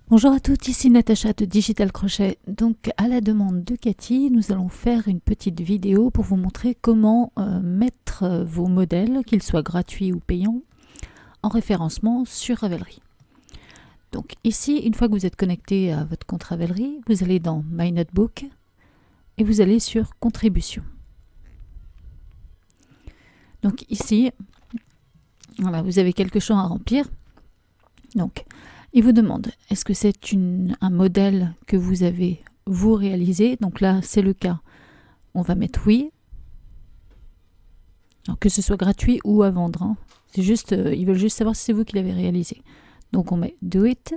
Bonjour à toutes, ici Natacha de Digital Crochet. Donc à la demande de Cathy, nous allons faire une petite vidéo pour vous montrer comment mettre vos modèles, qu'ils soient gratuits ou payants, en référencement sur Ravelry. Donc ici, une fois que vous êtes connecté à votre compte Ravelry, vous allez dans My Notebook et vous allez sur Contribution. Donc ici, voilà, vous avez quelques champs à remplir. Donc, il vous demande, est-ce que c'est un modèle que vous avez vous réalisé? Donc là, c'est le cas. On va mettre oui. Alors, que ce soit gratuit ou à vendre. Hein. C'est juste, ils veulent juste savoir si c'est vous qui l'avez réalisé. Donc on met do it.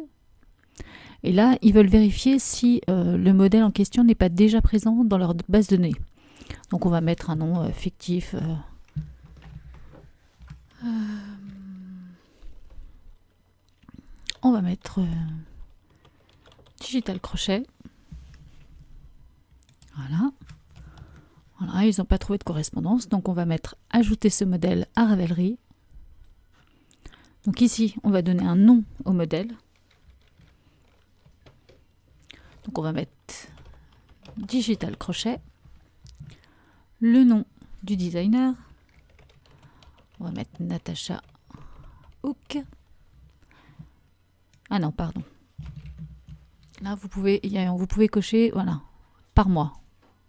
Et là, ils veulent vérifier si le modèle en question n'est pas déjà présent dans leur base de données. Donc on va mettre un nom fictif. On va mettre Digital Crochet. Voilà. Voilà, ils n'ont pas trouvé de correspondance. Donc on va mettre ajouter ce modèle à Ravelry. Donc ici, on va donner un nom au modèle. Donc on va mettre Digital Crochet. Le nom du designer. On va mettre Natacha Hook. Ah non, pardon. Là, vous pouvez cocher, voilà, par mois.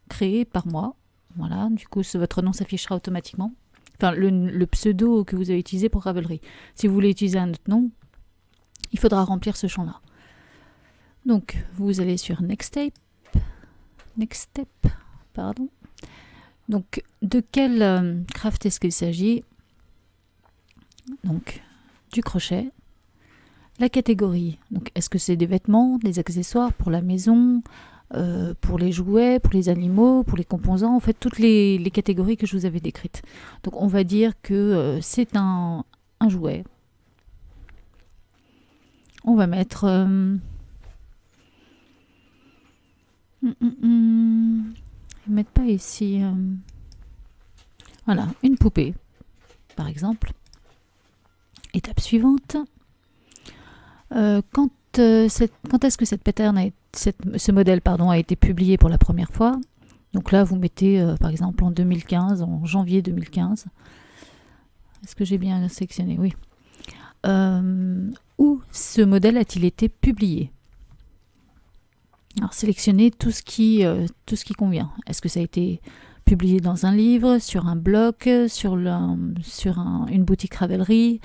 Créé par mois. Voilà, du coup, votre nom s'affichera automatiquement. Enfin, le pseudo que vous avez utilisé pour Ravelry. Si vous voulez utiliser un autre nom, il faudra remplir ce champ-là. Donc, vous allez sur Next Step, pardon. Donc, de quel craft est-ce qu'il s'agit? Donc, du crochet. La catégorie, donc est-ce que c'est des vêtements, des accessoires pour la maison, pour les jouets, pour les animaux, pour les composants, en fait toutes les catégories que je vous avais décrites. Donc on va dire que c'est un jouet. On va mettre ils mettent pas ici voilà, une poupée par exemple. Étape suivante. Quand est-ce que cette pattern ce modèle a été publié pour la première fois? Donc là, vous mettez par exemple en 2015, en janvier 2015. Est-ce que j'ai bien sélectionné? Oui. Où ce modèle a-t-il été publié? Alors sélectionnez tout ce qui convient. Est-ce que ça a été publié dans un livre, sur un blog, sur une boutique Ravelry,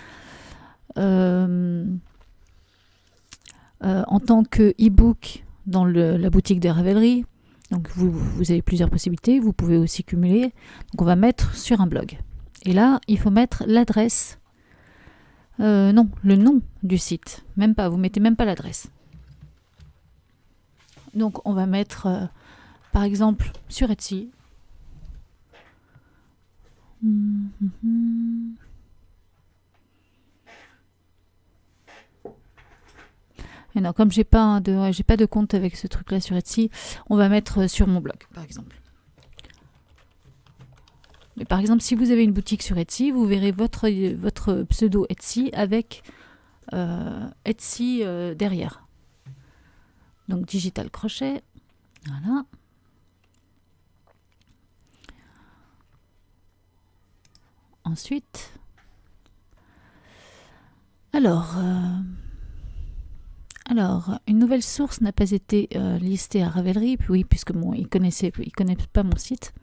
en tant que e-book dans la boutique de Ravelry. Donc vous avez plusieurs possibilités, vous pouvez aussi cumuler. Donc on va mettre sur un blog. Et là, il faut mettre l'adresse. Non, le nom du site. Même pas, vous mettez même pas l'adresse. Donc on va mettre, par exemple, sur Etsy. Et non, comme j'ai pas de compte avec ce truc-là sur Etsy, on va mettre sur mon blog, par exemple. Mais par exemple, si vous avez une boutique sur Etsy, vous verrez votre pseudo Etsy avec Etsy derrière. Donc Digital Crochet, voilà. Ensuite, alors, une nouvelle source n'a pas été listée à Ravelry, oui, puisque bon, ils connaissent pas mon site.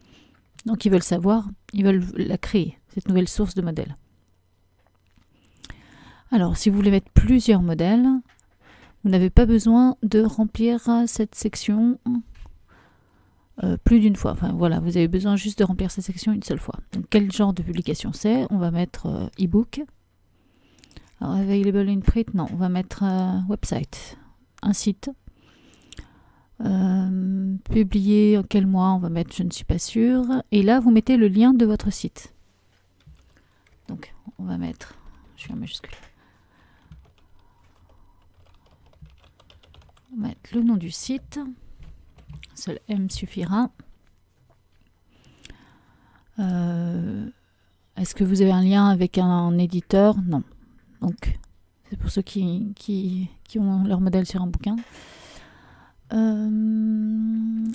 Donc ils veulent savoir, ils veulent la créer, cette nouvelle source de modèles. Alors, si vous voulez mettre plusieurs modèles, vous n'avez pas besoin de remplir cette section plus d'une fois. Enfin voilà, vous avez besoin juste de remplir cette section une seule fois. Donc quel genre de publication c'est? On va mettre e-book. Alors available in print, non, on va mettre website, un site. Publié en quel mois? On va mettre je ne suis pas sûre. Et là, vous mettez le lien de votre site. Donc on va mettre, je suis en majuscule. On va mettre le nom du site. Seul M suffira. Est-ce que vous avez un lien avec un éditeur? Non. Donc, C'est pour ceux qui ont leur modèle sur un bouquin.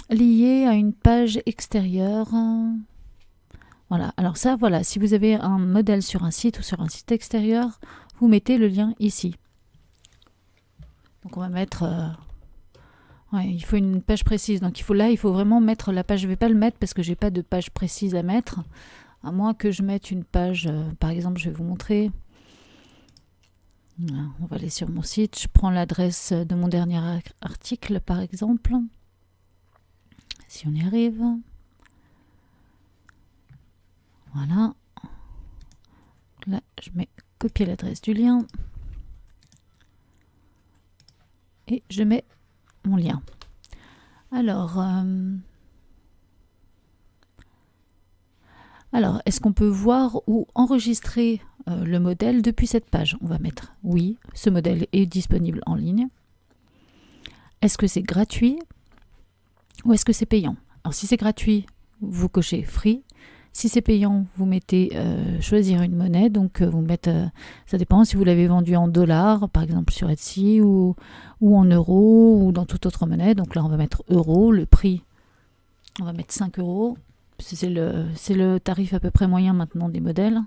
Lié à une page extérieure. Voilà, alors ça, voilà, si vous avez un modèle sur un site ou sur un site extérieur, vous mettez le lien ici. Donc on va mettre... ouais, il faut une page précise. Donc il faut vraiment mettre la page. Je ne vais pas le mettre parce que j'ai pas de page précise à mettre. À moins que je mette une page, par exemple, je vais vous montrer. Voilà, on va aller sur mon site. Je prends l'adresse de mon dernier article, par exemple. Si on y arrive. Voilà. Là, je mets copier l'adresse du lien. Et je mets mon lien. Alors, est-ce qu'on peut voir ou enregistrer le modèle depuis cette page? On va mettre oui, ce modèle est disponible en ligne. Est-ce que c'est gratuit ou est-ce que c'est payant? Alors si c'est gratuit, vous cochez free. Si c'est payant, vous mettez choisir une monnaie. Donc vous mettez, ça dépend si vous l'avez vendu en dollars, par exemple sur Etsy, ou en euros, ou dans toute autre monnaie. Donc là on va mettre euros, le prix, on va mettre 5 euros. C'est le tarif à peu près moyen maintenant des modèles.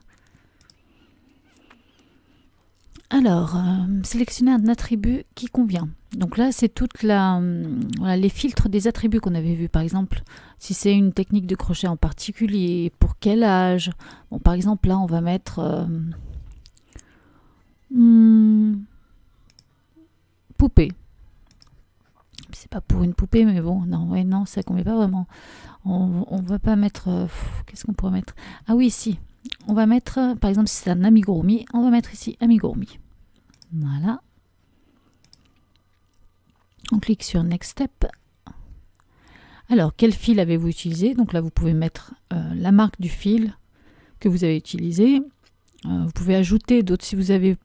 Alors, sélectionner un attribut qui convient. Donc là, c'est voilà, les filtres des attributs qu'on avait vus. Par exemple, si c'est une technique de crochet en particulier, pour quel âge. Bon, par exemple, là, on va mettre poupée. C'est pas pour une poupée, mais bon, non, ça convient pas vraiment. On va pas mettre... qu'est-ce qu'on pourrait mettre? Ah oui, si. On va mettre, par exemple, si c'est un amigurumi, on va mettre ici amigurumi. Voilà. On clique sur Next Step. Alors, quel fil avez-vous utilisé? Donc là, vous pouvez mettre la marque du fil que vous avez utilisé. Vous pouvez ajouter d'autres si vous avez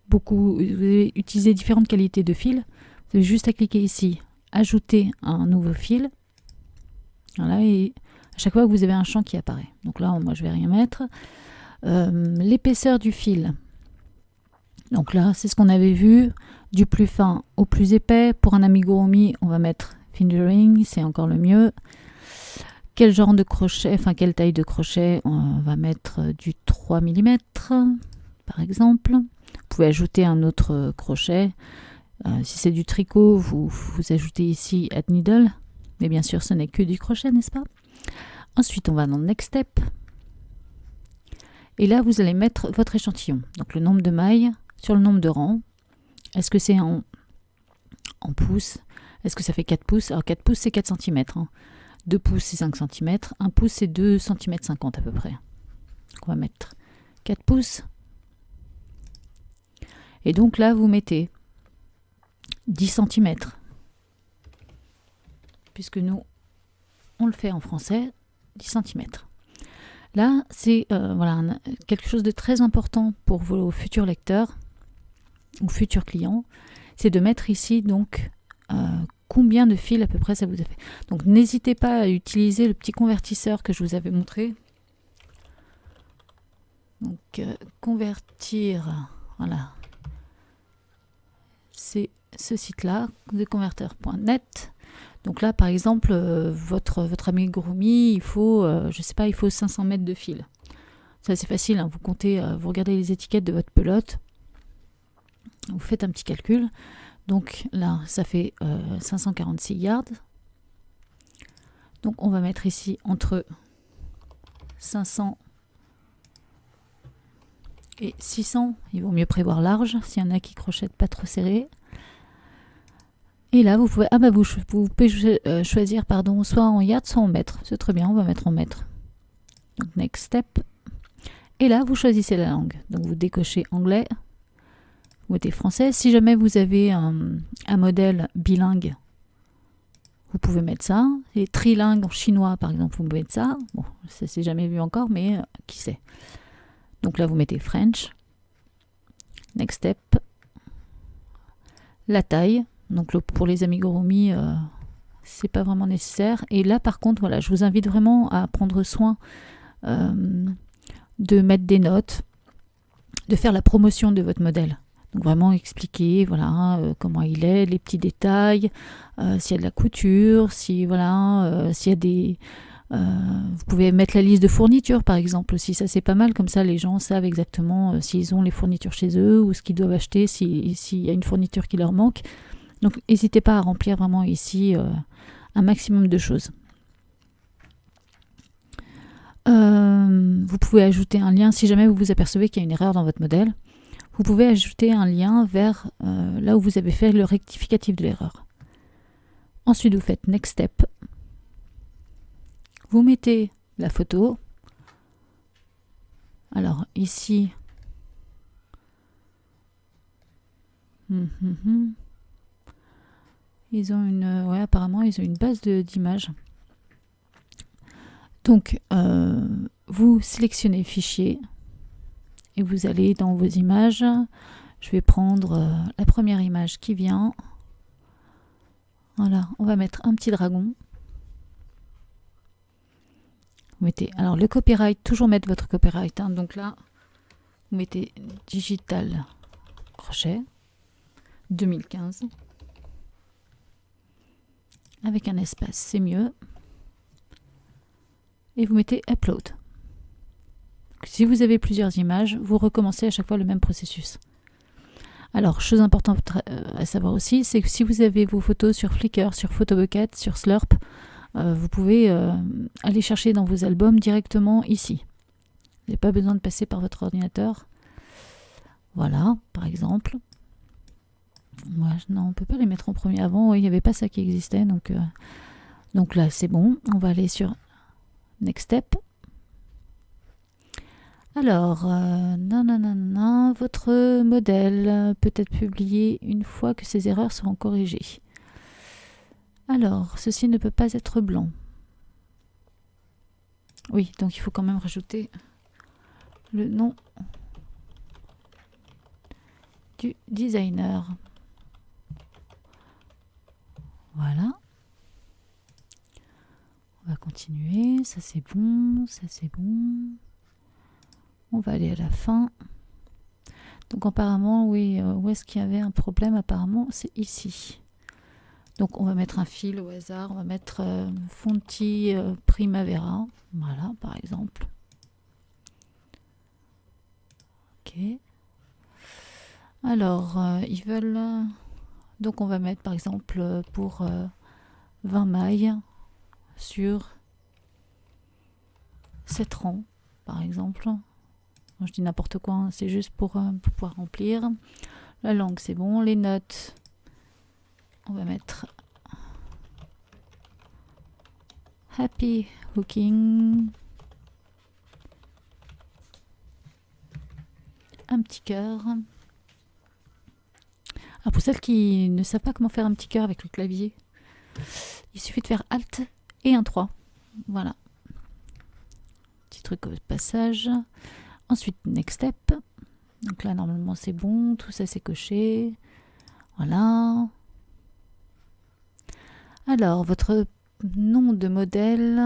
utilisé différentes qualités de fil. Vous avez juste à cliquer ici, ajouter un nouveau fil. Voilà, et à chaque fois que vous avez un champ qui apparaît. Donc là, moi, je vais rien mettre. L'épaisseur du fil. Donc là, c'est ce qu'on avait vu, du plus fin au plus épais. Pour un amigurumi, on va mettre fingering, c'est encore le mieux. Quel genre de crochet, enfin quelle taille de crochet? On va mettre du 3 mm, par exemple. Vous pouvez ajouter un autre crochet. Si c'est du tricot, vous ajoutez ici Add Needle. Mais bien sûr, ce n'est que du crochet, n'est-ce pas? Ensuite, on va dans Next Step. Et là, vous allez mettre votre échantillon. Donc le nombre de mailles sur le nombre de rangs. Est-ce que c'est en pouces? Est-ce que ça fait 4 pouces? Alors 4 pouces, c'est 4 cm. 2 pouces, c'est 5 cm. 1 pouce, c'est 2 cm 50 à peu près. Donc on va mettre 4 pouces. Et donc là, vous mettez 10 cm. Puisque nous, on le fait en français, 10 cm. Là, c'est voilà, quelque chose de très important pour vos futurs lecteurs ou futurs clients, c'est de mettre ici donc combien de fils à peu près ça vous a fait. Donc n'hésitez pas à utiliser le petit convertisseur que je vous avais montré. Donc convertir, voilà, c'est ce site-là, theconverteur.net. Donc là, par exemple, votre amigurumi, il faut, je sais pas, il faut 500 mètres de fil. Ça, c'est facile, hein, vous comptez, vous regardez les étiquettes de votre pelote, vous faites un petit calcul. Donc là, ça fait 546 yards. Donc on va mettre ici entre 500 et 600. Il vaut mieux prévoir large, s'il y en a qui crochettent pas trop serré. Et là, vous pouvez, vous pouvez choisir, pardon, soit en yards, soit en mètres. C'est très bien, on va mettre en mètres. Donc, next step. Et là, vous choisissez la langue. Donc, vous décochez anglais, vous mettez français. Si jamais vous avez un modèle bilingue, vous pouvez mettre ça. Et trilingue en chinois, par exemple, vous pouvez mettre ça. Bon, ça s'est jamais vu encore, mais qui sait. Donc là, vous mettez French. Next step. La taille. Donc pour les amigurumi, c'est pas vraiment nécessaire. Et là, par contre, voilà, je vous invite vraiment à prendre soin de mettre des notes, de faire la promotion de votre modèle. Donc vraiment expliquer voilà, comment il est, les petits détails, s'il y a de la couture, si, voilà, s'il y a des... vous pouvez mettre la liste de fournitures par exemple aussi, ça c'est pas mal, comme ça les gens savent exactement s'ils ont les fournitures chez eux ou ce qu'ils doivent acheter, s'il y a une fourniture qui leur manque. Donc n'hésitez pas à remplir vraiment ici un maximum de choses. Vous pouvez ajouter un lien si jamais vous vous apercevez qu'il y a une erreur dans votre modèle. Vous pouvez ajouter un lien vers là où vous avez fait le rectificatif de l'erreur. Ensuite, vous faites Next Step. Vous mettez la photo. Alors ici, ils ont une, ouais, apparemment ils ont une base d'images. Donc, vous sélectionnez Fichier et vous allez dans vos images. Je vais prendre la première image qui vient. Voilà, on va mettre un petit dragon. Vous mettez, alors le copyright, toujours mettre votre copyright. Hein, donc là, vous mettez Digital Crochet 2015 avec un espace, c'est mieux. Et vous mettez Upload. Si vous avez plusieurs images, vous recommencez à chaque fois le même processus. Alors, chose importante à savoir aussi, c'est que si vous avez vos photos sur Flickr, sur Photobucket, sur Slurp, vous pouvez aller chercher dans vos albums directement ici. Vous n'avez pas besoin de passer par votre ordinateur. Voilà, par exemple. Moi, non, on ne peut pas les mettre en premier. Avant, il n'y avait pas ça qui existait. Donc là, c'est bon. On va aller sur Next Step. Alors, votre modèle peut être publié une fois que ces erreurs seront corrigées. Alors, ceci ne peut pas être blanc. Oui, donc il faut quand même rajouter le nom du designer. Voilà. On va continuer. Ça c'est bon, ça c'est bon. On va aller à la fin. Donc apparemment, oui, où est-ce qu'il y avait un problème? Apparemment, c'est ici. Donc on va mettre un fil au hasard. On va mettre Fonti Primavera. Voilà, par exemple. Ok. Alors, ils veulent... Donc on va mettre par exemple pour 20 mailles sur 7 rangs, par exemple. Je dis n'importe quoi, hein, c'est juste pour pouvoir remplir. La langue, c'est bon. Les notes, on va mettre Happy Hooking. Un petit cœur. Alors pour celles qui ne savent pas comment faire un petit cœur avec le clavier, il suffit de faire Alt et un 3. Voilà. Petit truc au passage. Ensuite, Next Step. Donc là, normalement, c'est bon. Tout ça, c'est coché. Voilà. Alors, votre nom de modèle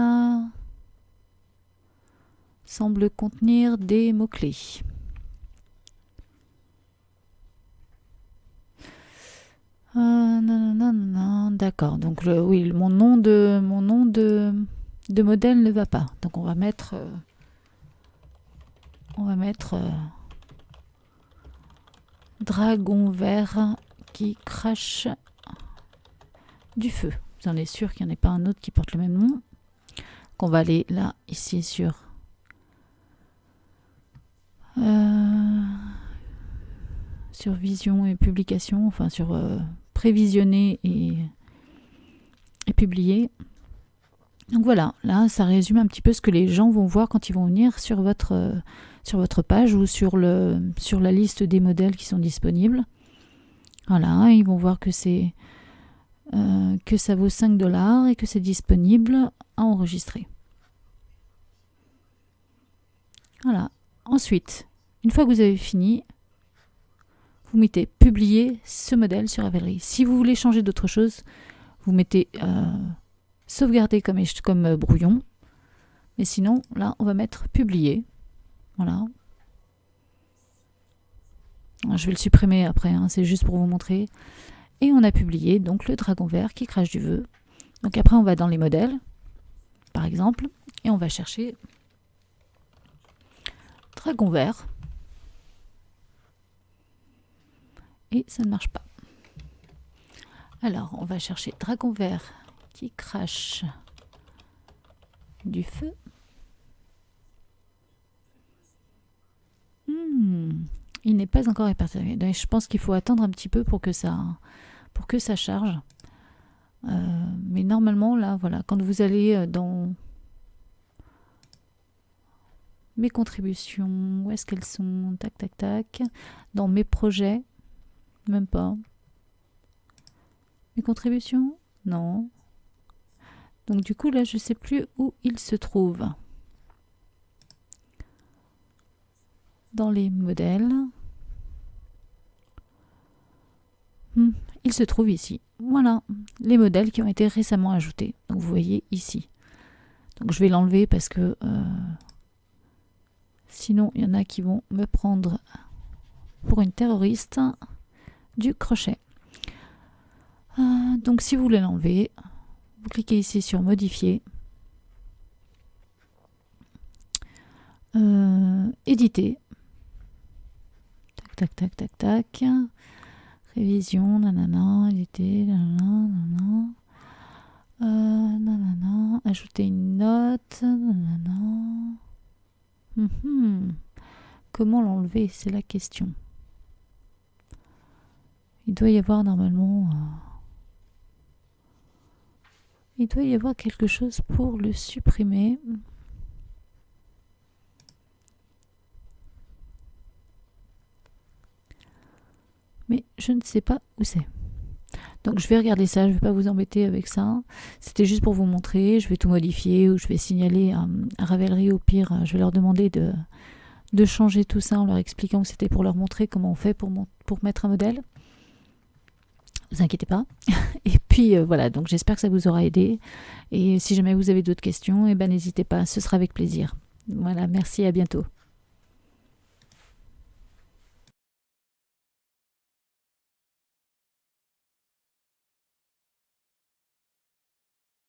semble contenir des mots-clés. D'accord. Donc, oui, mon nom de modèle ne va pas. Donc, on va mettre... dragon vert qui crache du feu. Vous en êtes sûr qu'il n'y en ait pas un autre qui porte le même nom. Donc on va aller là, ici sur vision et publication, enfin sur prévisionner et publier. Donc voilà, là ça résume un petit peu ce que les gens vont voir quand ils vont venir sur votre page ou sur la liste des modèles qui sont disponibles. Voilà, ils vont voir que c'est que ça vaut 5 $ et que c'est disponible à enregistrer. Voilà. Ensuite, une fois que vous avez fini, vous mettez publier ce modèle sur Ravelry. Si vous voulez changer d'autre chose, vous mettez sauvegarder comme brouillon. Mais sinon, là, on va mettre publier. Voilà. Je vais le supprimer après, hein, c'est juste pour vous montrer. Et on a publié donc le dragon vert qui crache du feu. Donc après on va dans les modèles, par exemple, et on va chercher dragon vert. Et ça ne marche pas. Alors on va chercher dragon vert qui crache du feu. Il n'est pas encore répertorié. Donc, je pense qu'il faut attendre un petit peu pour que ça charge. Mais normalement, là, voilà, quand vous allez dans mes contributions, où est-ce qu'elles sont? Tac, tac, tac. Dans mes projets, même pas. Mes contributions? Non. Donc du coup, là, je ne sais plus où il se trouve. Dans les modèles. Il se trouve ici. Voilà, les modèles qui ont été récemment ajoutés. Donc vous voyez ici. Donc je vais l'enlever parce que sinon il y en a qui vont me prendre pour une terroriste du crochet. Donc si vous voulez l'enlever, vous cliquez ici sur modifier, éditer, tac tac tac tac tac, révision, nanana, éditer, nanana, nanana, ajouter une note, nanana. Comment l'enlever, c'est la question. Il doit y avoir normalement il doit y avoir quelque chose pour le supprimer. Mais je ne sais pas où c'est. Donc je vais regarder ça, je ne vais pas vous embêter avec ça. C'était juste pour vous montrer, je vais tout modifier ou je vais signaler à Ravelry, au pire, je vais leur demander de changer tout ça en leur expliquant que c'était pour leur montrer comment on fait pour mettre un modèle. Vous inquiétez pas. Et puis voilà, donc j'espère que ça vous aura aidé. Et si jamais vous avez d'autres questions, eh ben, n'hésitez pas, ce sera avec plaisir. Voilà, merci, à bientôt.